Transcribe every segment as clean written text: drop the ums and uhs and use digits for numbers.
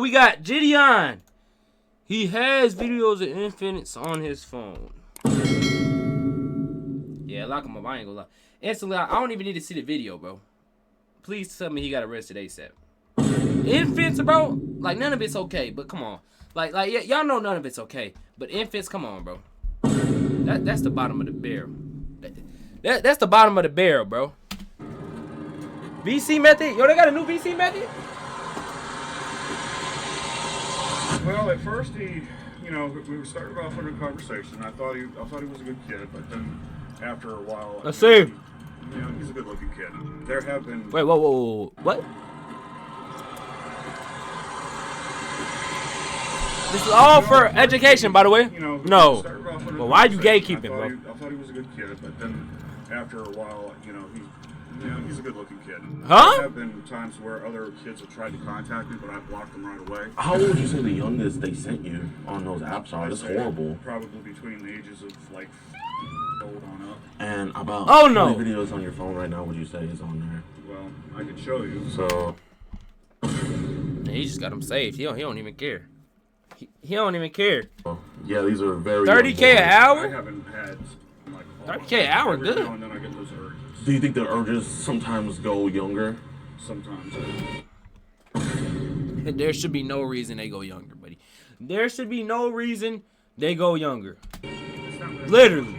We got Jidion. He has videos of infants on his phone. Yeah, lock him up. I ain't gonna lie. Instantly, I don't even need to see the video, bro. Please tell me he got arrested ASAP. Infants, bro. Like, none of it's okay, but come on. Like, y'all know none of it's okay. But infants, come on, bro. That's the bottom of the barrel. That's the bottom of the barrel, bro. VC method? Yo, they got a new VC method? Well, at first we started off in a conversation. I thought he was a good kid, but then after a while, let's see. He's a good-looking kid. There have been. Wait, whoa, what? This is all for education, by the way. No. Well, why are you gatekeeping, bro? I thought he was a good kid, but then after a while, he's a good-looking kid. Huh? There have been times where other kids have tried to contact me, but I blocked them right away. How old would you say the youngest they sent you on those apps are? That's horrible. Probably between the ages of like old on up. And about how many videos on your phone right now would you say is on there? Well, I can show you. So he just got them saved. He don't even care. He don't even care. Yeah, these are very 30K an hour? I haven't had like 30K an hour, good. Now and then I get those urges. Do you think the urges sometimes go younger? Sometimes. There should be no reason they go younger, buddy. There should be no reason they go younger. Literally.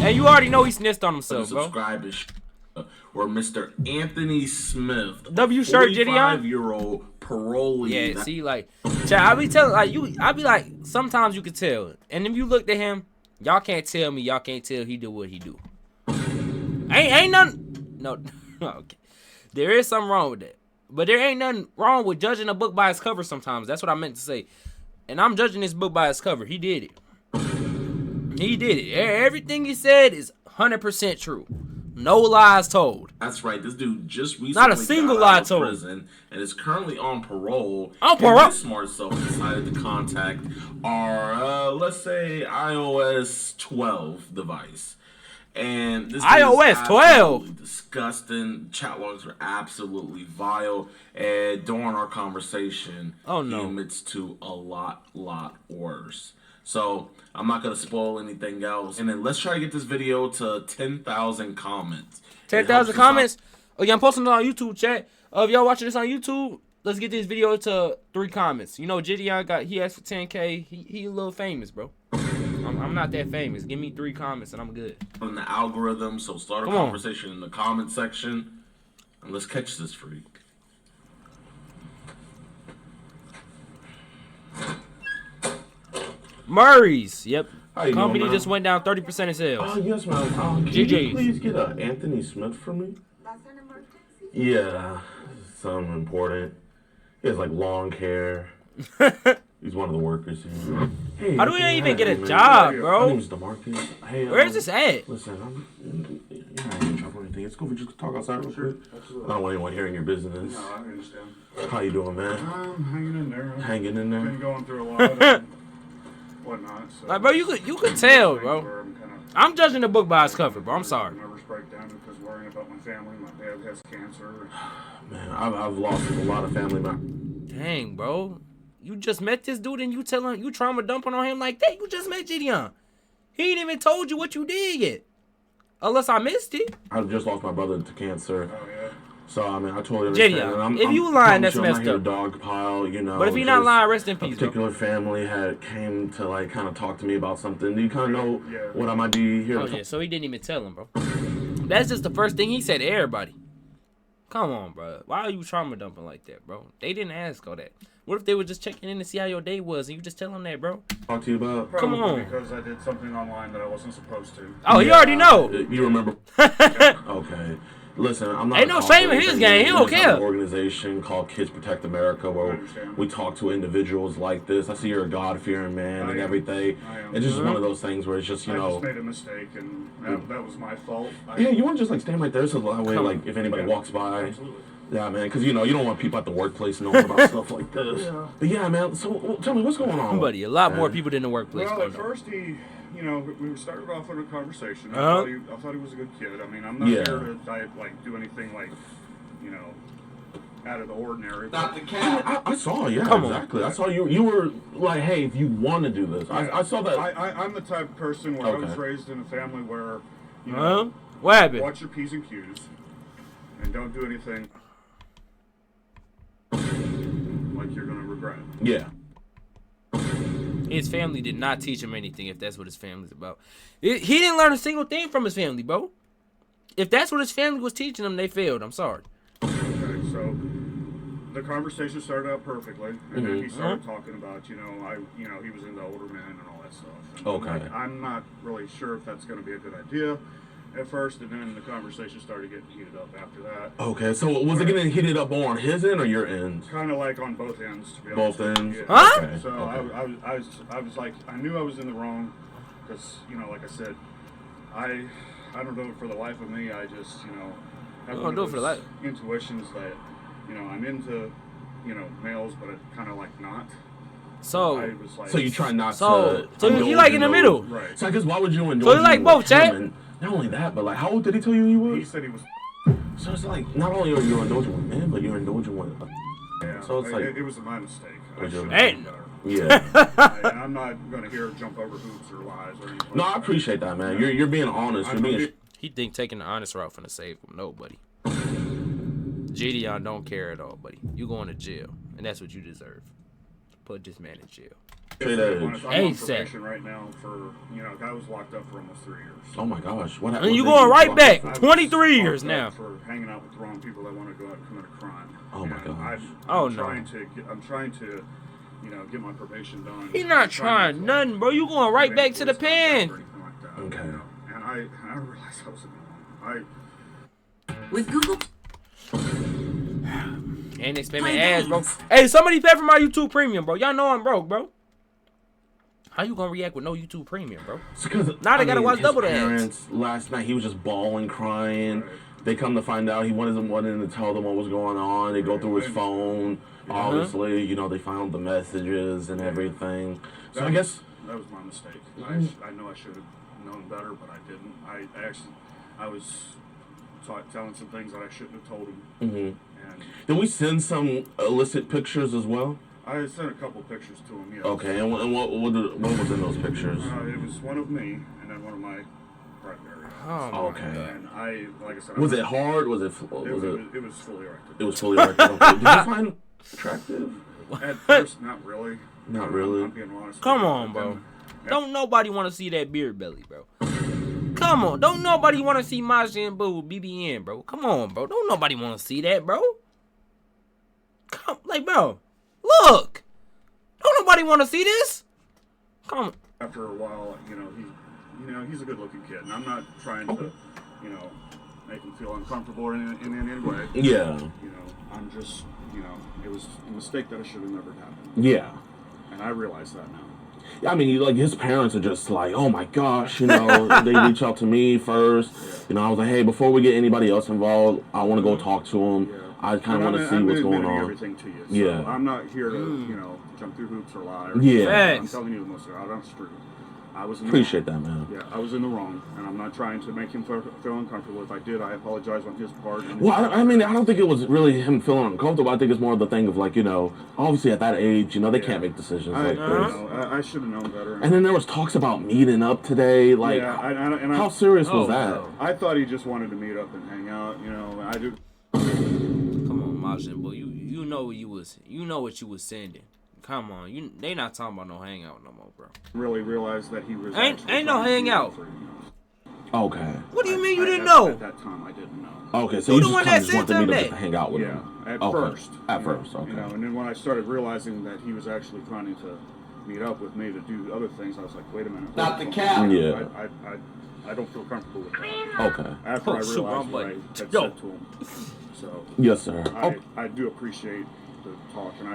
And you already know he snitched on himself, bro. Subscribe to where Mr. Anthony Smith, W shirt, Jidion, 45-year-old parolee. Yeah, see, like, I be telling, like, I be like, sometimes you can tell, and if you looked at him, y'all can't tell me, y'all can't tell he do what he do. Ain't nothing. No, okay. There is something wrong with that, but there ain't nothing wrong with judging a book by its cover. Sometimes that's what I meant to say, and I'm judging this book by its cover. He did it. He did it. Everything he said is 100% true. No lies told. That's right. This dude just recently not a single got lie out of told. prison and is currently on parole. On parole. And his smart self decided to contact our, let's say, iOS 12 device. And this iOS 12. Disgusting. Chat logs are absolutely vile. And during our conversation, oh no, he admits to a lot worse. So I'm not gonna spoil anything else. And then let's try to get this video to 10,000 comments. 10,000 comments. Oh yeah, I'm posting it on YouTube, chat. If y'all watching this on YouTube, let's get this video to 3 comments. You know, Jidion he asked for 10K. He a little famous, bro. I'm not that famous. Give me 3 comments and I'm good. On the algorithm, so start a conversation in the comment section, and let's catch this freak. Murray's, yep. Company doing, just went down 30% in sales. Oh yes, ma'am. Can you please get Anthony Smith for me? That's an emergency? Yeah, something important. He has like long hair. He's one of the workers here. Hey, how do we even get a job, bro? My name's DeMarcus. Hey, where's this at? Listen, you're not in trouble or anything. It's cool if we just talk outside real quick. I don't want anyone hearing your business. No, I understand. How you doing, man? I'm hanging in there. Hanging in there? Been going through a lot and whatnot. So like, bro, you could tell, bro. I'm judging the book by its cover, bro. I'm sorry. Nervous breakdown because worrying about my family. My dad has cancer. Man, I've lost a lot of family members. Dang, bro. You just met this dude and you telling you trauma dumping on him like that? You just met Jidion. He ain't even told you what you did yet. Unless I missed it. I just lost my brother to cancer. Oh yeah. So I mean, I totally understand. Jidion, if you lying, that's messed up. Dog pile, you know. But if you're not lying, rest in peace. A particular family came to like kind of talk to me about something. Do you kind of know what I might be here? Oh yeah, so he didn't even tell him, bro. That's just the first thing he said to everybody. Come on, bro. Why are you trauma dumping like that, bro? They didn't ask all that. What if they were just checking in to see how your day was and you just tell them that, bro? Talk to you about? Come on. Because I did something online that I wasn't supposed to. Oh, you already know. You remember? Okay. Listen, I'm not. Ain't no shame in his game. He don't care. An organization called Kids Protect America, where we talk to individuals like this. I see you're a God-fearing man and everything. It's just one of those things where it's just I just made a mistake, and that was my fault. Yeah, you want to just like stand right there so that way, like if anybody walks by. Absolutely. Yeah, man, because you don't want people at the workplace knowing about stuff like this. Yeah. But yeah, man. So tell me, what's going on? Buddy, a lot more people than the workplace. Well, at first we started off in a conversation. I thought he was a good kid. I mean, I'm not here to do anything like, out of the ordinary. Not the cat. I saw, yeah, Come on. exactly. I saw you were like, hey, if you want to do this. Yeah. I saw that. I'm the type of person where I was raised in a family where, you know, what happened? watch your P's and Q's and don't do anything like you're going to regret. Yeah. His family did not teach him anything if that's what his family's about. He didn't learn a single thing from his family, bro. If that's what his family was teaching him, they failed. I'm sorry. Okay, so the conversation started out perfectly, and then he started talking about, he was into older men and all that stuff. And I'm not really sure if that's going to be a good idea at first, and then the conversation started getting heated up after that. Okay, so was it getting heated up more on his end or your end? Kind of like on both ends, to be honest. Both ends? Yeah. Huh? Okay. So I was like, I knew I was in the wrong, because, like I said, I don't know, for the life of me, I just, have one of those intuitions that, I'm into, males, but kind of like not. So, I was like, So you try not to. so you like in the middle. Right. So I guess why would you enjoy? So you like both, Chad? Not only that, but like, how old did he tell you he was? He said he was. So it's like, not only are you indulging with men, but you're indulging with. Yeah. So it's like, it was my mistake. I Was your- should have Hey. done better. yeah. I'm not going to hear jump over hoops or lies or anything. No, I appreciate that, man. You're being honest. You're being. He think taking the honest route finna save him. No, buddy. Jidion don't care at all, buddy. You going to jail, and that's what you deserve. Put this man in jail. I'm on ASAP. probation right now for, I was locked up for almost 3 years. Oh my gosh, what happened? And you What going did right lock back. up for? 23 locked years up now. for hanging out with the wrong people that want to go out and commit a crime. Oh my And gosh. I'm trying to, get my probation done. He not trying nothing, bro. You going right back to the pen. Okay. And I realized I was in the wrong. With Google. Ain't expanding my ass, bro. Hey, somebody pay for my YouTube Premium, bro. Y'all know I'm broke, bro. How you gonna react with no YouTube Premium, bro? Now they gotta watch double the ads. Parents last night, he was just bawling, crying. Right. They come to find out he wanted to tell them what was going on. They go through his phone. Obviously, they found the messages and everything. So I guess that was my mistake. I know I should have known better, but I didn't. I was telling some things that I shouldn't have told him. And did we send some illicit pictures as well? I sent a couple pictures to him. Yes. Okay, and what was in those pictures? It was one of me and then one of my private area. Oh, Okay. And like I said, Was it hard? Was it? It was fully erected. It was fully erected. Okay. Did you find it attractive? At first, not really. Not really. I'm being honest. Come on, bro. Don't nobody want to see that beard belly, bro. Come on. Don't nobody want to see Majin Buu BBN, bro. Come on, bro. Don't nobody want to see that, bro. Bro. Look. Don't nobody want to see this. Come on. After a while, he's a good-looking kid, and I'm not trying to, make him feel uncomfortable in any way. Yeah. I'm just, it was a mistake that I should have never happened. Yeah. And I realize that now. I mean, like, his parents are just like, oh my gosh, they reach out to me first. I was like, hey, before we get anybody else involved, I want to go talk to him. Yeah. I kind of want to see what's going on. Everything to you. So Yeah. I'm not here to, jump through hoops or lie. Yeah. I'm telling you the most honest truth. I was in the Appreciate wrong. that, man. Yeah, I was in the wrong, and I'm not trying to make him feel uncomfortable. If I did, I apologize on his part. Well, I mean, I don't think it was really him feeling uncomfortable. I think it's more of the thing of, like, obviously at that age, they can't make decisions like this. I should have known better. And then there was talks about meeting up today. Like, yeah, how serious was that? No. I thought he just wanted to meet up and hang out. I do. Come on, Majin Buu. You know what you was sending. Come on. They not talking about no hangout no more, bro. Really realized that he was. Ain't no hangout. Okay. What do you mean you didn't know? At that time, I didn't know. Okay, so You you the one just that wanted said to meet that. up to hang out with him. Yeah, at Okay. first. At first, okay. And then when I started realizing that he was actually planning to meet up with me to do other things, I was like, wait a minute. Not the cat. Yeah. I don't feel comfortable with that. Okay. After I shoot, realized what I I'm had said Yo. to him. So Yes, sir. I do appreciate the talk, and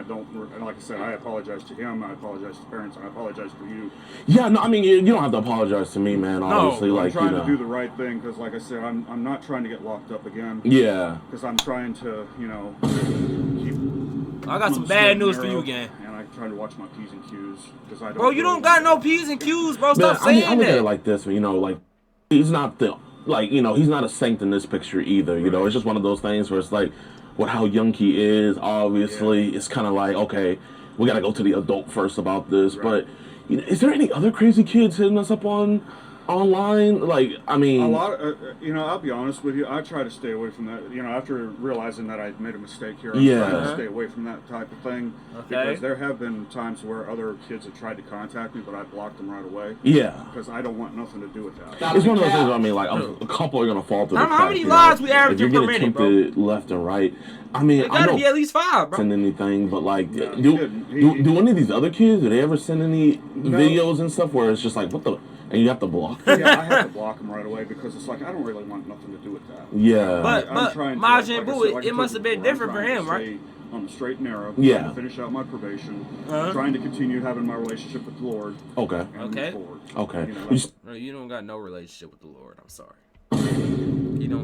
like I said, I apologize to him, I apologize to parents, and I apologize to you. Yeah, no, I mean, you don't have to apologize to me, man. Obviously, I'm like, trying to do the right thing, because like I said, I'm not trying to get locked up again. Yeah. Because I'm trying to, keep. I got some bad news for you, gang. And I'm trying to watch my P's and Q's, because I don't. Bro, you don't got no P's and Q's, bro. Stop I saying look at it that. like this, like, he's not he's not a saint in this picture either. It's just one of those things where it's like, with how young he is. Obviously, it's kind of like, okay, we got to go to the adult first about this. Right. But you know, is there any other crazy kids hitting us up online? Like, I mean, A lot, I'll be honest with you. I try to stay away from that. After realizing that I made a mistake here, I'm trying to stay away from that type of thing. Okay. Because there have been times where other kids have tried to contact me, but I blocked them right away. Yeah. Because I don't want nothing to do with that. It's one of those things. I mean, like a couple are gonna fall through. How many lives we averaging per minute, bro? Left and right. I mean, It gotta be at least 5, bro. Send anything, but like, No, do any of these other kids? Do they ever send any videos and stuff where it's just like, what the? And you have to block. Yeah, I have to block them right away because it's like I don't really want nothing to do with that. Yeah. But Majin Buu, like it must have been different for him, right? On the straight and narrow. Yeah. Trying to finish out my probation. Trying to continue having my relationship with the Lord. Okay. And move forward. Okay. Bro, you don't got no relationship with the Lord. I'm sorry.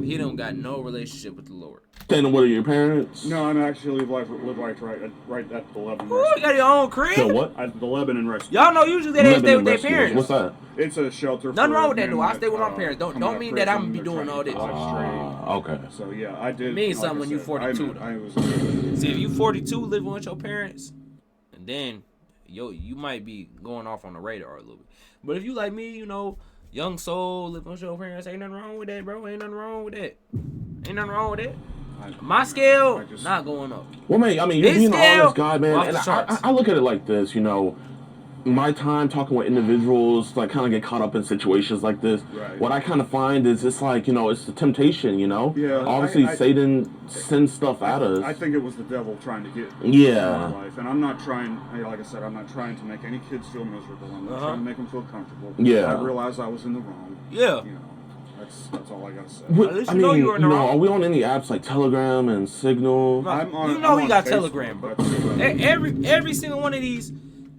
He don't got no relationship with the Lord. Then what are your parents? No, I'm actually live right at the Lebanon. Ooh, you got your own crib? So what? At the Lebanon Rescue. Y'all know usually they stay with their parents. What's that? It's a shelter. Nothing for wrong with that, men though. I stay with my parents. Don't come out of mean that I'm prison, be doing they're all trying this. to live straight. Okay. So yeah, I did. Means like something I when you said, 42 though. I was. See, if you 42 living with your parents, and then you might be going off on the radar a little bit. But if you like me, young soul living with your parents, ain't nothing wrong with that, bro. Ain't nothing wrong with that. Ain't nothing wrong with that. My scale not going up. Well, man, I mean, you're being an honest guy, man. And charts. I look at it like this, my time talking with individuals, like, kind of get caught up in situations like this. Right. What I kind of find is it's like, it's the temptation, Yeah. Obviously, Satan sends stuff at us. I think it was the devil trying to get Yeah. in my life, and I'm not trying. Like I said, I'm not trying to make any kids feel miserable. I'm not trying to make them feel comfortable. Yeah. I realized I was in the wrong. Yeah. That's all I gotta say. At least I you know mean, you were in the wrong. are we on any apps like Telegram and Signal? I'm on, You know I'm he on got Facebook, Telegram, bro. but, Every single one of these,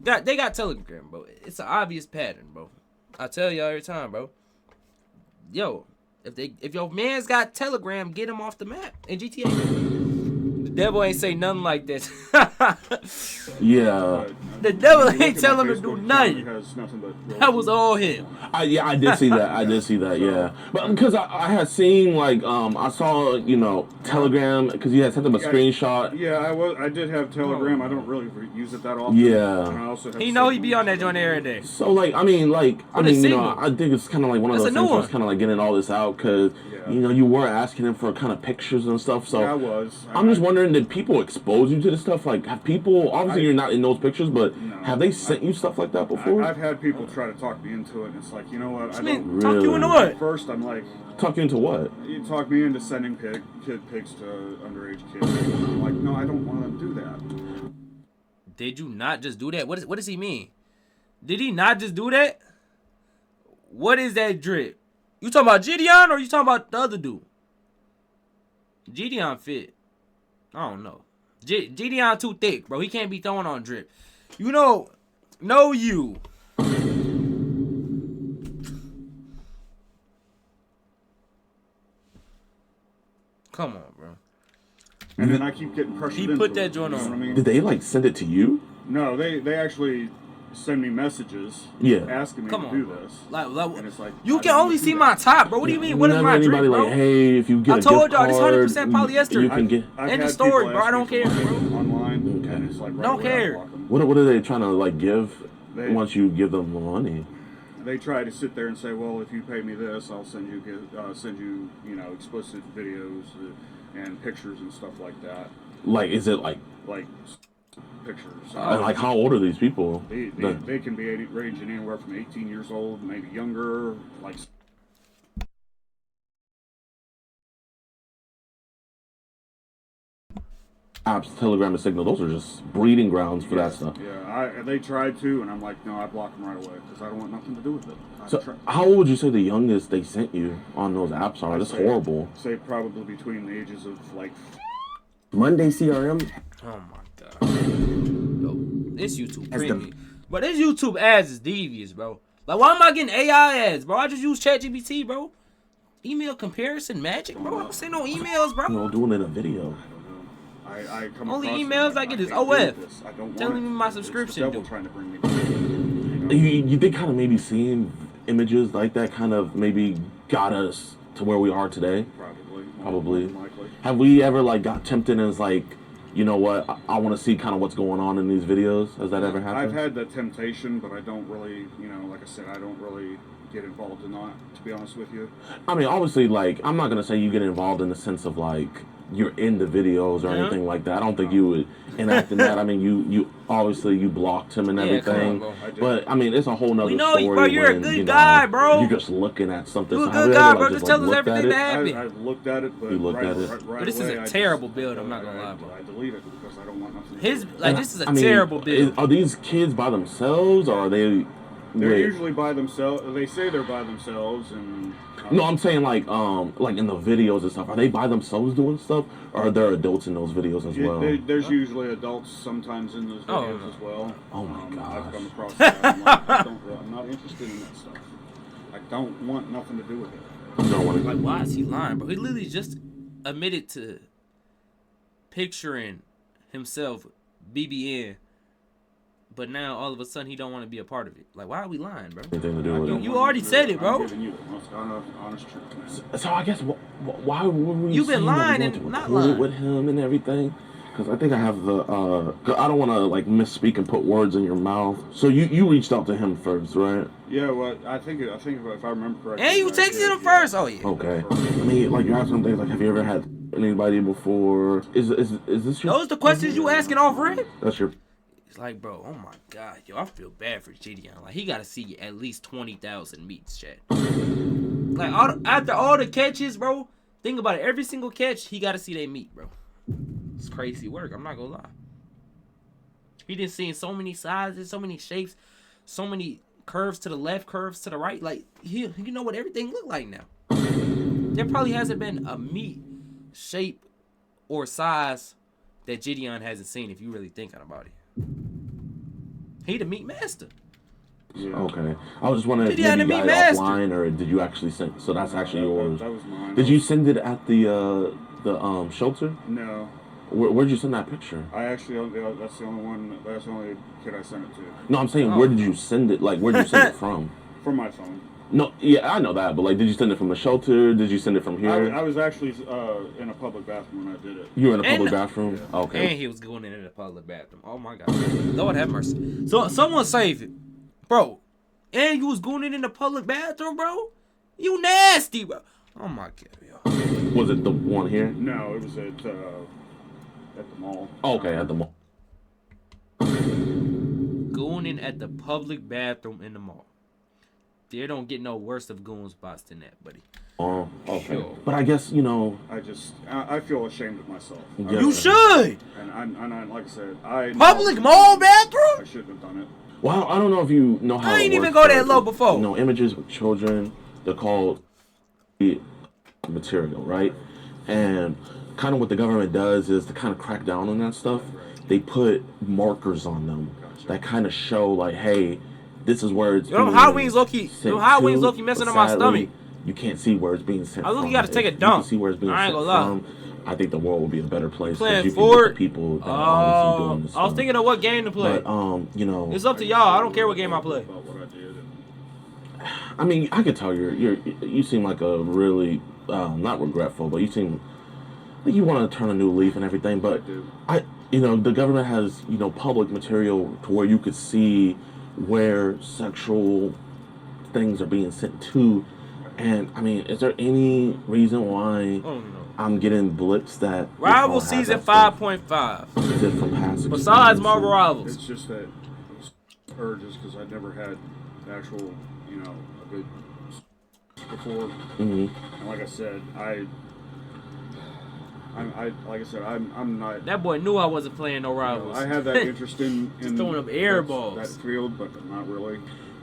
they got Telegram, bro. It's an obvious pattern, bro. I tell y'all every time, bro. Yo, if your man's got Telegram, get him off the map in GTA. The devil ain't say nothing like that. Yeah. The devil ain't telling him to do nothing. That was all him. I did see that. I did see that. Yeah, but because I had seen like I saw Telegram because you had sent him a screenshot. Yeah, I did have Telegram. I don't really use it that often. Yeah. And I also have He know he be on that joint every day. So like I think it's kind of like one of those things where it's kind of like getting all this out because you were asking him for kind of pictures and stuff. So yeah, I was. I'm just wondering, did people expose you to this stuff? Like, have people? Obviously, you're not in those pictures, but have they sent you stuff like that before? I've had people try to talk me into it, and it's like, you know what? I mean, talk you into what? At first, I'm like, talk you into what? You talk me into sending pigs to underage kids. I'm like, no, I don't want to do that. Did you not just do that? What does he mean? Did he not just do that? What is that drip? You talking about Jidion or you talking about the other dude? Jidion fit. I don't know. Jidion too thick, bro. He can't be throwing on drip. No you. Come on, bro. And then I keep getting pressured. He put that joint on. You know what I mean? Did they like send it to you? No, they actually send me messages. Asking me to do this. And it's like, you can only see my top, bro. What do you mean? What is my drip, bro? Like, hey, if you get I told y'all this this 100% polyester. you can get. End the story, bro. I don't care, bro. Online, and it's like don't care. What are they trying to like give once you give them the money? They try to sit there and say, well, if you pay me this, I'll send you explicit videos and pictures and stuff like that. Like, is it like pictures? Like, how old are these people? They can be ranging anywhere from 18 years old, maybe younger, like. Apps, Telegram, and Signal, those are just breeding grounds for that stuff. Yeah, they tried to, and I'm like, no, I block them right away because I don't want nothing to do with it. So, how old would you say the youngest they sent you on those apps are? That's horrible. Say probably between the ages of like. Monday CRM. Oh my god. Yo, this YouTube creepy. But this YouTube ads is devious, bro. Like, why am I getting AI ads, bro? I just use ChatGPT, bro. Email comparison magic, bro. I don't see no emails, bro. Doing it in a video. I come Only across emails I get is can't OF. do this. I don't Telling want me it. my It's the subscription devil due. trying to bring me down. You did kind of maybe seeing images like that kind of maybe got us to where we are today. Probably. Probably. More than likely. Have we ever like got tempted and was like, you know what, I want to see kind of what's going on in these videos? Has that ever happened? I've had the temptation, but I don't really, like I said, I don't really get involved in that, to be honest with you. I mean, obviously, like, I'm not going to say you get involved in the sense of, like, you're in the videos or anything like that. I don't think you would enact in that. I mean, you obviously, you blocked him and everything. But, I mean, it's a whole nother story. Bro, you're a good guy, bro. You're just looking at something. You're a good guy, bro. Just tell us everything that I happened. looked at it, but But this is a terrible build, I'm not going to lie, bro. I deleted it because I don't want nothing to do with it. This is a terrible build. Are these kids by themselves, or are they... They're usually by themselves. They say they're by themselves, and no, I'm saying like in the videos and stuff. Are they by themselves doing stuff, or are there adults in those videos as well? There's usually adults sometimes in those videos as well. Oh my gosh. I've come across that. I'm not interested in that stuff. I don't want nothing to do with it. Like, why is he lying, bro? He literally just admitted to picturing himself BBN. But now, all of a sudden, he don't want to be a part of it. Like, why are we lying, bro? Anything to do with it. You already said it, bro. I'm giving you the most honest truth, man. So I guess why were we? You've been lying and not lying with him and everything. Because I think I have the. I don't want to like misspeak and put words in your mouth. So you reached out to him first, right? Yeah, well, I think if I remember correctly. And you texted him first. Oh yeah. Okay. I mean, like you have some things like, have you ever had anybody before? Is this your? Those the questions you asking off red? That's your. It's like, bro, oh my god, yo, I feel bad for Jidion. Like, he gotta see at least 20,000 meets, chat. Like, after all the catches, bro, think about it. Every single catch, he gotta see they meet, bro. It's crazy work. I'm not gonna lie. He done seen so many sizes, so many shapes, so many curves to the left, curves to the right. Like, you know what everything look like now. There probably hasn't been a meat, shape, or size that Jidion hasn't seen if you really thinking about it. He the meat master. Yeah. Okay. I was just wondering if maybe you got it offline or did you actually send? So that's actually yours. That was mine. Did you send it at the shelter? No. Where'd you send that picture? I actually, that's the only one. That's the only kid I sent it to. No, I'm saying where did you send it? Like where did you send it from? From my phone. No, yeah, I know that, but like, did you send it from the shelter? Did you send it from here? I was actually in a public bathroom when I did it. You were in a public bathroom? Yeah. Okay. And he was going in a public bathroom. Oh my god. Lord have mercy. So someone save it. Bro. And you was going in the public bathroom, bro? You nasty, bro. Oh my god, yo. Was it the one here? No, it was at the mall. Oh, okay, at the mall. Going in at the public bathroom in the mall. There don't get no worse of goon spots than that, buddy. Oh, okay. Sure. But I guess, you know... I feel ashamed of myself. Yes. You should! And I'm like I said, Public mall bathroom? I shouldn't have done it. Well, I don't know if you know how I ain't it even works, go that low before. You know, images with children, they're called material, right? And kind of what the government does is to kind of crack down on that stuff. They put markers on them that kind of show, like, hey, this is where it's Them hot wings low-key messing up my stomach. You can't see where it's being sent I look, from. you gotta take a If dump. You can see where it's being I ain't sent gonna lie. from. I think the world will be a better place. Playing you can forward. get the people that are obviously doing this I was stuff. thinking of what game to play. But, you know, It's up to y'all. I don't care what game I play. About what I did. I mean, I could tell you seem like a really not regretful, but you seem like you want to turn a new leaf and everything. But the government has public material to where you could see where sexual things are being sent to, and I mean, is there any reason why I'm getting blips that Rival season 5.5? Is it from past Besides Marvel Rivals, It's just that urges because I'd never had actual, a good before. Mm-hmm. And like I said, I'm not. that boy knew I wasn't playing no Rivals. I have that interest in throwing up air balls. that field, but not really.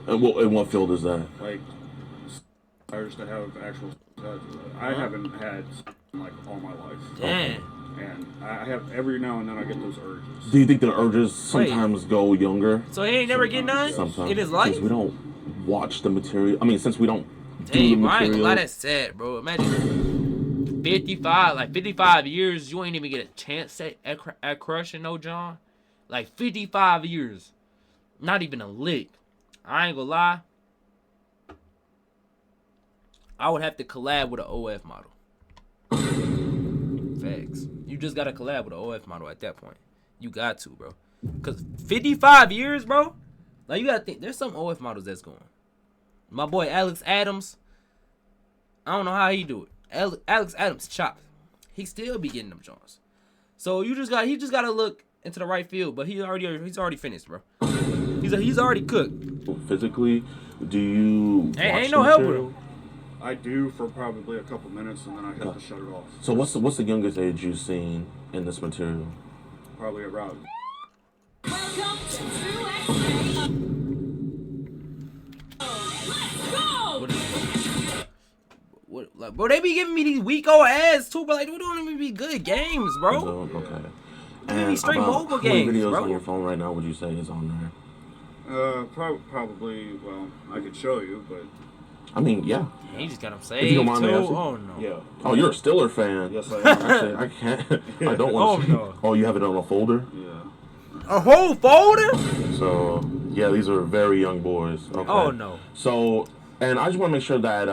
In what field is that? Like, urge to have actual. I haven't had like all my life. Damn. And I have every now and then I get those urges. Do you think the urges sometimes go younger? So he ain't never getting none? Sometimes. In his life? Since we don't watch the material. I mean, since we don't do the Damn, I ain't material. gonna lie, that's sad, bro. Imagine 55 years, you ain't even get a chance at crushing no John. Like 55 years. Not even a lick. I ain't gonna lie. I would have to collab with an OF model. Facts. You just gotta collab with an OF model at that point. You got to, bro. Cause 55 years, bro. Like you gotta think. There's some OF models that's going. My boy Alex Adams. I don't know how he do it. Alex Adams chopped. He still be getting them joints. So he just gotta look into the right field. But he's already finished, bro. He's already cooked. Physically, do you? Ain't no help with him. I do for probably a couple minutes, and then I have to shut it off. So what's the youngest age you've seen in this material? Probably around. Welcome to 2X. Let's go! What, like, bro, they be giving me these weak old ass too, but like, we don't even be good games, bro. Okay. And straight mobile how many games, videos bro. on your phone right now would you say is on there? Probably. Well, I could show you, but I mean, yeah. He just got him If saved you don't mind too. me asking. Oh no. yeah. Oh, you're a Stiller fan. Yes, I am. Actually, I can't. I don't want to see. no. Oh, you have it on a folder? Yeah. A whole folder? So, yeah, these are very young boys. Okay. Oh no. So, and I just want to make sure that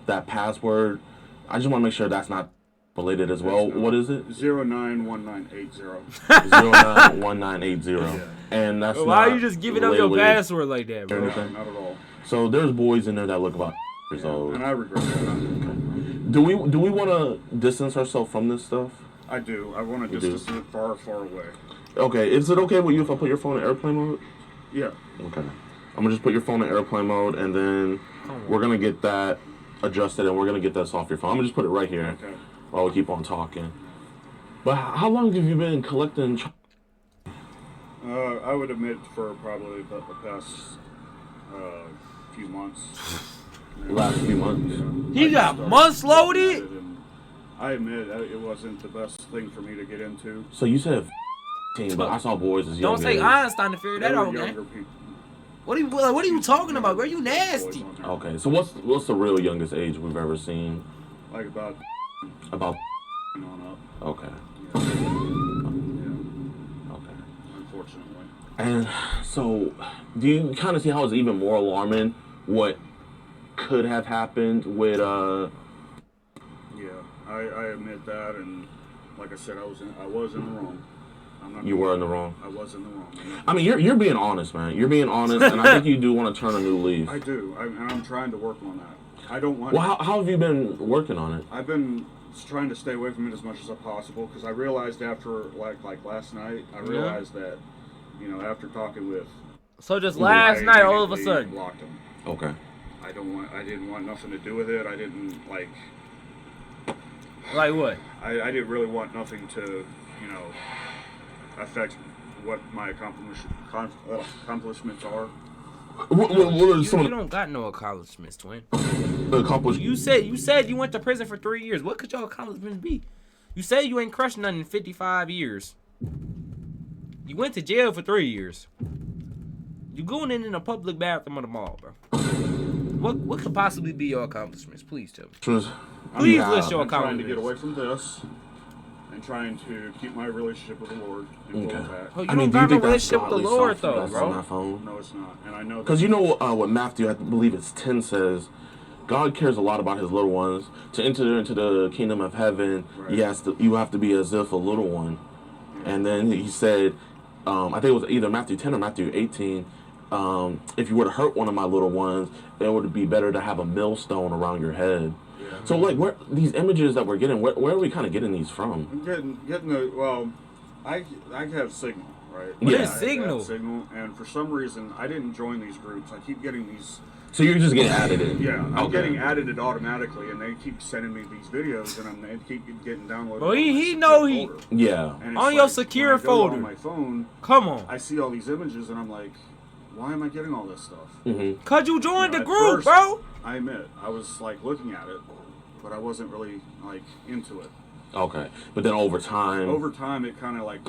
that password, I just want to make sure that's not related as well. What is it? 091980. 091980. Yeah. And that's Why not are you just giving up your related password like that, or bro? anything. Not at all. So there's boys in there that look about years old. And I regret that. Do we want to distance ourselves from this stuff? I do. I want to You do? distance it far, far away. Okay, is it okay with you if I put your phone in airplane mode? Yeah. Okay. I'm gonna just put your phone in airplane mode, and then we're gonna get that adjusted, and we're gonna get this off your phone. I'm gonna just put it right here Okay. while we keep on talking. But how long have you been collecting? I would admit for probably the past few months. Last few months. He I got started months looking at loaded? it, and I admit it wasn't the best thing for me to get into. So you said 15, but I saw boys as young Don't say as... Einstein to figure that There were out, younger man. people. What are you talking about, bro? You nasty. Boys on there. Okay, so what's the real youngest age we've ever seen? Like about About... on up. Okay. Yeah. Okay. Unfortunately. And so, do you kind of see how it's even more alarming what could have happened with Yeah, I admit that, and like I said, I was in the wrong. I'm not you were in the wrong? I was in the wrong. I mean, you're being honest, man. You're being honest, and I think you do want to turn a new leaf. I do, and I'm trying to work on that. I don't want. Well, how have you been working on it? I've been trying to stay away from it as much as possible because I realized after like last night, I realized that after talking with. So just last night, all of a immediately sudden. blocked him. Okay. I didn't want nothing to do with it. I didn't like. Like what? I didn't really want nothing to, affect what my accomplishments are. What are You some don't got no accomplishments, twin. of the accomplishments? You said you went to prison for 3 years. What could your accomplishments be? You say you ain't crushed nothing in 55 years. You went to jail for 3 years. You going in a public bathroom of the mall, bro. What could possibly be your accomplishments? Please tell me. Please list your I'm trying to accomplishments. get away from this and trying to keep my relationship with the Lord in full intact. Oh, you I mean, don't do you got no think that's relationship with the godly Lord, software though, that's bro. on that phone? No, it's not. And I know Because you know what Matthew, I believe it's 10 says, God cares a lot about his little ones. To enter into the kingdom of heaven, Right. you have to be as if a little one. And then he said, I think it was either Matthew 10 or Matthew 18, if you were to hurt one of my little ones, it would be better to have a millstone around your head. Yeah. So, like, where these images that we're getting, where are we kind of getting these from? I'm getting the I have Signal, right? What is I have Signal? Signal, and for some reason I didn't join these groups. I keep getting these. So you're just getting added in? Yeah, I'm Okay. getting added it automatically, and they keep sending me these videos, and they keep getting downloaded. Well, on he my secure know he- folder. Yeah. And it's On your like, secure when I go folder. on my phone, Come on. I see all these images, and I'm like, why am I getting all this stuff? Mm-hmm. Cause you joined the At group, first, bro. I admit, I was like looking at it, but I wasn't really like into it. Okay. But then over time... Over time, it kind of like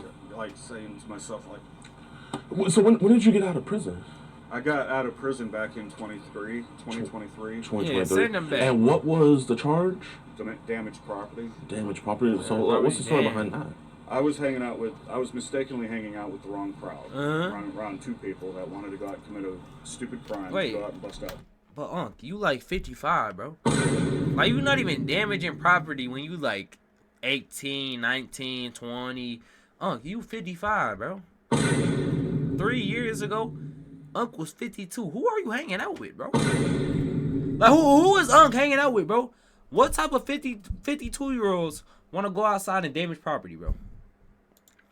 saying to myself, like, So when did you get out of prison? I got out of prison back in 2023. 2023. Yeah, send them back. And what was the charge? Damaged property. Damaged property. So what's the story behind that? I was mistakenly hanging out with the wrong crowd. Around two people that wanted to go out and commit a stupid crime. Wait. Go out and bust out. But Unc, you like 55, bro. Like you not even damaging property when you like 18, 19, 20. You 55, bro. 3 years ago, Unc was 52. Who are you hanging out with, bro? Like, who is Unc hanging out with, bro? What type of 52-year-olds want to go outside and damage property, bro?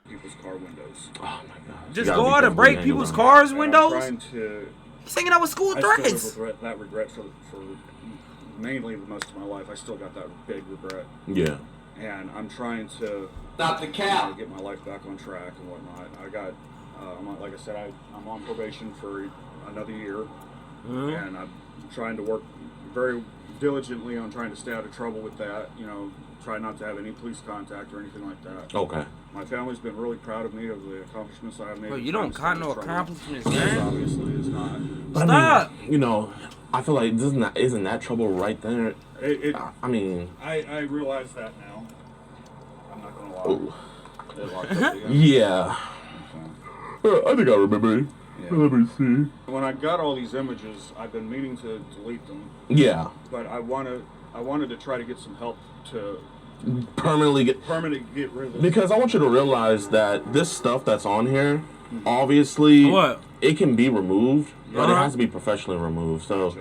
People's car windows. Oh my god. Just go out and break people's cars' And windows? I'm trying to. He's hanging out with school I still threats. have that regret for mainly most of my life. I still got that big regret. Yeah. And I'm trying to Stop the cap. get my life back on track and whatnot. I got, like I said, I'm on probation for another year, and I'm trying to work very diligently on trying to stay out of trouble with that. You know, try not to have any police contact or anything like that. Okay. My family's been really proud of me of the accomplishments I've made. Bro, you don't got no accomplishments, This man. obviously is not. But Stop. I mean, you know, I feel like isn't that trouble right there? I mean, I realize that now. I'm not gonna lie. ooh. They locked up again. Yeah. I think I remember it. Yeah. Let me see. When I got all these images, I've been meaning to delete them, Yeah. but I wanted to try to get some help to Permanently get. get rid of this. Because I want you to realize that this stuff that's on here, obviously, What? it can be removed, but it has to be professionally removed. So,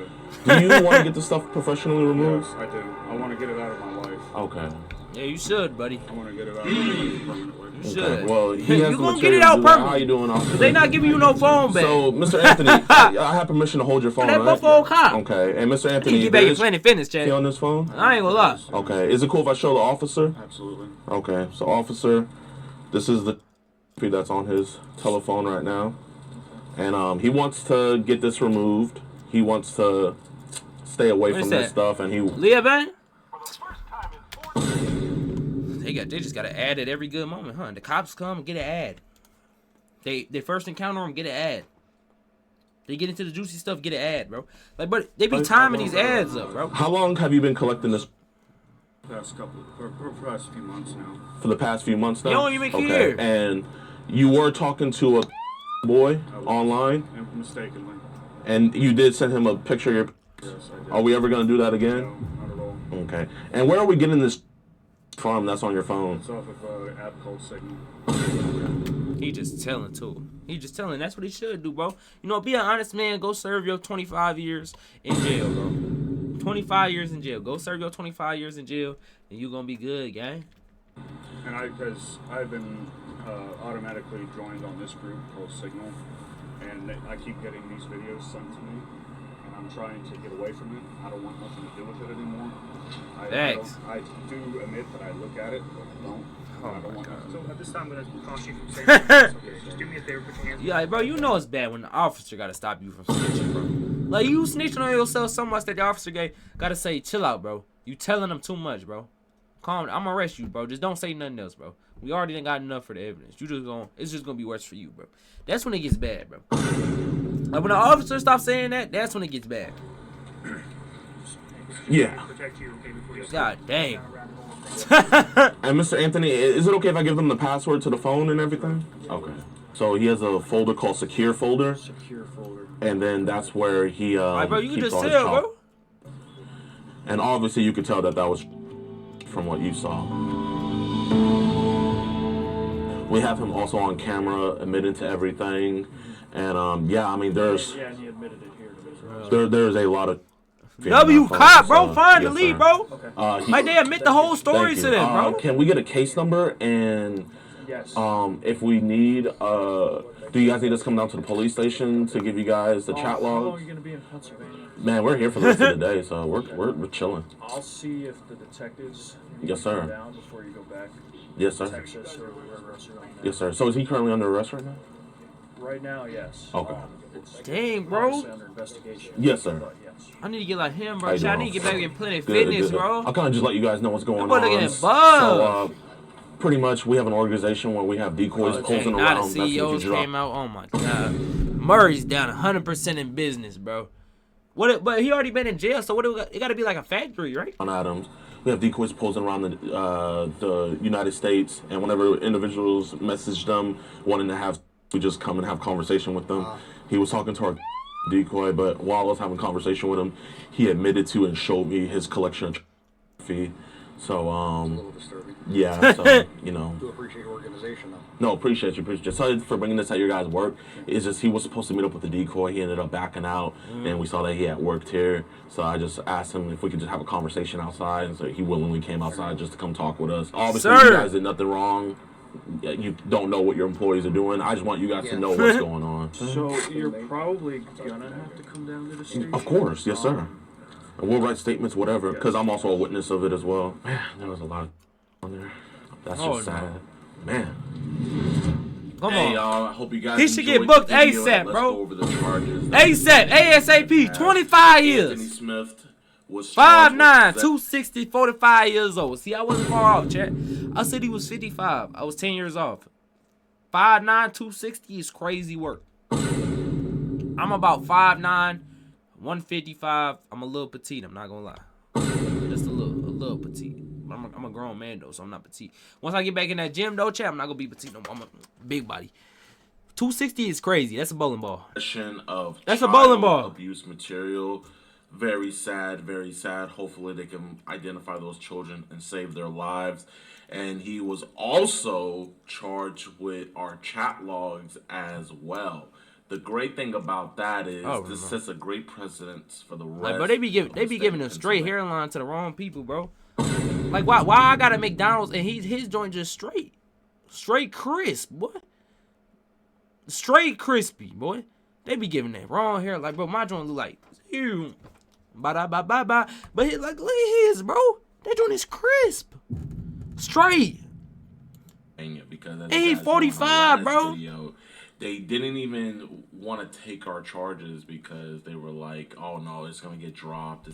do you want to get the stuff professionally removed? Yes, I do. I want to get it out of my life. Okay. Yeah, you should, buddy. I want to get it out of my life permanently. You should. Okay. Well, he You has the gonna material get it to out do that. How permanently. you doing, officer? They not giving you no phone back. So, Mr. Anthony, I have permission to hold your phone, That right? phone cop. Okay. And Mr. Anthony, You get back your is Planet Fitness, he chat. on this phone? I ain't gonna lie. Okay. Is it cool if I show the officer? Absolutely. Okay. So, officer, this is the that's on his telephone right now. And he wants to get this removed. He wants to stay away What from is this that? stuff, and he. Leah, man. They just got an ad at every good moment, huh? The cops come, get an ad. They first encounter them, get an ad. They get into the juicy stuff, get an ad, bro. Like, but they be timing these ads up, bro. How long have you been collecting this Past few months now. for the past few months now? You don't even care. And you were talking to a boy online, And mistakenly. and you did send him a picture of your. Yes, I did. Are we ever gonna do that again? No, not at all. Okay. And where are we getting this from? That's on your phone. It's off of an app called Signal. He just telling too. He just telling. That's what he should do, bro. You know, be an honest man. Go serve your 25 years in jail, bro. 25 years in jail. Go serve your 25 years in jail, and you gonna be good, gang. And because I've been automatically joined on this group called Signal, and I keep getting these videos sent to me, and I'm trying to get away from it. I don't want nothing to do with it anymore. Thanks. I do admit that I look at it, but I don't. I don't want nothing to So do at this time, I'm going to caution you from saying something. Okay, just do me a favor, put your hands Yeah, bro, you know it's bad when the officer gotta stop you from snitching, bro. Like, you snitching on yourself so much that the officer gotta say, chill out, bro. You telling them too much, bro. Calm. I'm gonna arrest you, bro. Just don't say nothing else, bro. We already done got enough for the evidence. It's just gonna be worse for you, bro. That's when it gets bad, bro. Like, when the officer stops saying that, that's when it gets bad. Yeah. protect you, okay, before you God dang. And Mr. Anthony, is it okay if I give them the password to the phone and everything? Okay. So he has a folder called Secure Folder, Secure folder. and then that's where he Alright, bro, you can keeps just all his tell, chalk. bro. And obviously you could tell that was from what you saw. We have him also on camera admitting to everything, and yeah, I mean there's Yeah, and he admitted it here to me. there's a lot of W cop, bro. Find the yes, lead, sir. bro. Like, they admit the whole story Thank to you. them, bro. Can we get a case number, and Yes. if we need do you guys need us to come down to the police station to give you guys the chat How long are logs? you going to be in Pennsylvania? Man, we're here for the rest of the day, so we're chilling. I'll see if the detectives Yes, can sir. come down before you go back Yes, to sir. Texas or wherever else you're going. Yes, sir. So is he currently under arrest right now? Right now, yes. Okay. It's Dang, bro. obviously under investigation. Yes, sir. But yes. I need to get like him, How bro. you Shit, I doing? need to get back in Planet Good, Fitness, good. bro. I'll kind of just let you guys know what's going boy on. looking at So, bugs. pretty much we have an organization where we have decoys posing Now around. the That's what CEOs you drop. came out. Oh my god, Murray's down 100% in business, bro. But he already been in jail, so it got to be like a factory, right? On Adams, we have decoys posing around the United States, and whenever individuals message them wanting to have, we just come and have conversation with them. He was talking to our decoy, but while I was having conversation with him, he admitted to and showed me his collection of fee. So, A little disturbing. yeah, so, you know. Do appreciate your organization, though. No, appreciate you. Sorry for bringing this at your guys' work. It's just he was supposed to meet up with the decoy. He ended up backing out, and we saw that he had worked here. So I just asked him if we could just have a conversation outside, and so he willingly came outside just to come talk with us. Obviously, you guys did nothing wrong. You don't know what your employees are doing. I just want you guys to know what's going on. So you're probably gonna have to come down to the station. Of course, yes, sir. And we'll write statements, whatever, because I'm also a witness of it as well. Man, there was a lot on there. That's just sad. Man. Come Hey, on. y'all, I hope you guys He should enjoyed get booked the video. ASAP, Let's bro. go over the charges. ASAP, ASAP, 25 Anthony years. Smith was charged 5'9", with 260, 45 years old. See, I wasn't far off, chat. I said he was 55. I was 10 years off. 5'9", 260 is crazy work. I'm about 5'9", 155. I'm a little petite, I'm not gonna lie. Just a little petite. I'm a grown man though, so I'm not petite. Once I get back in that gym though, chat, I'm not gonna be petite no more. I'm a big body. 260 is crazy. That's a bowling ball. Of That's a bowling ball. Abuse material. Very sad, very sad. Hopefully they can identify those children and save their lives. And he was also charged with our chat logs as well. The great thing about that is this sets a great precedence for the rest. Like, bro, they be giving a straight hairline to the wrong people, bro. Like, why I got a McDonald's and his joint just straight crisp, boy. Straight crispy, boy. They be giving that wrong hair. Like, bro, my joint look like ew. Bye. But he, like, look at his, bro. That joint is crisp. Straight. Because and he 45, bro. Video, they didn't even want to take our charges because they were like, oh no, it's going to get dropped.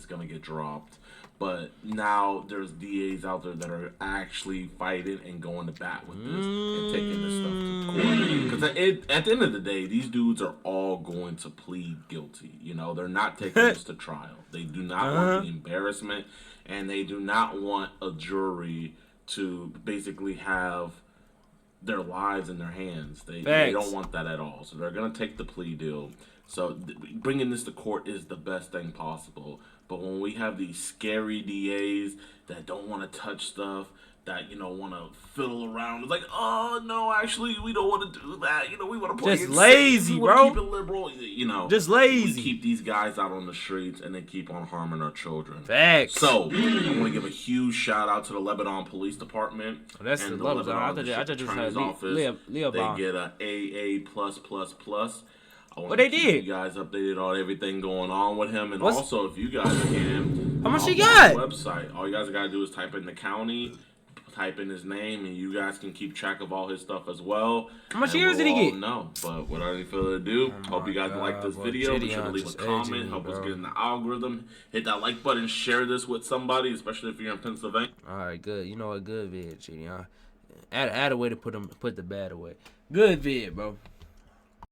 But now there's DAs out there that are actually fighting and going to bat with this and taking this stuff to court. Because at the end of the day, these dudes are all going to plead guilty. You know, they're not taking this to trial. They do not want the embarrassment, and they do not want a jury to basically have their lives in their hands. They don't want that at all. So they're going to take the plea deal. So bringing this to court is the best thing possible. But when we have these scary DAs that don't want to touch stuff, that, you know, want to fiddle around, it's like, oh, no, actually, we don't want to do that. You know, we want to play just lazy, safe. bro. Keep it liberal. You know, just lazy. We keep these guys out on the streets and they keep on harming our children. Facts. So I want to give a huge shout out to the Lebanon Police Department. Oh, that's and the the Lebanon. I Lebanon thought you Attorney's said Office. Leo They get a AA+++. What they did? You guys updated on everything going on with him, and also if you guys can, how much he got? Website. All you guys gotta do is type in the county, type in his name, and you guys can keep track of all his stuff as well. How much years did he get? No, but without any further ado, hope you guys like this video. Be sure to leave a comment, help us get in the algorithm, hit that like button, share this with somebody, especially if you're in Pennsylvania. All right, good. You know a good vid, Jidion. Add a way to put the bad away. Good vid, bro.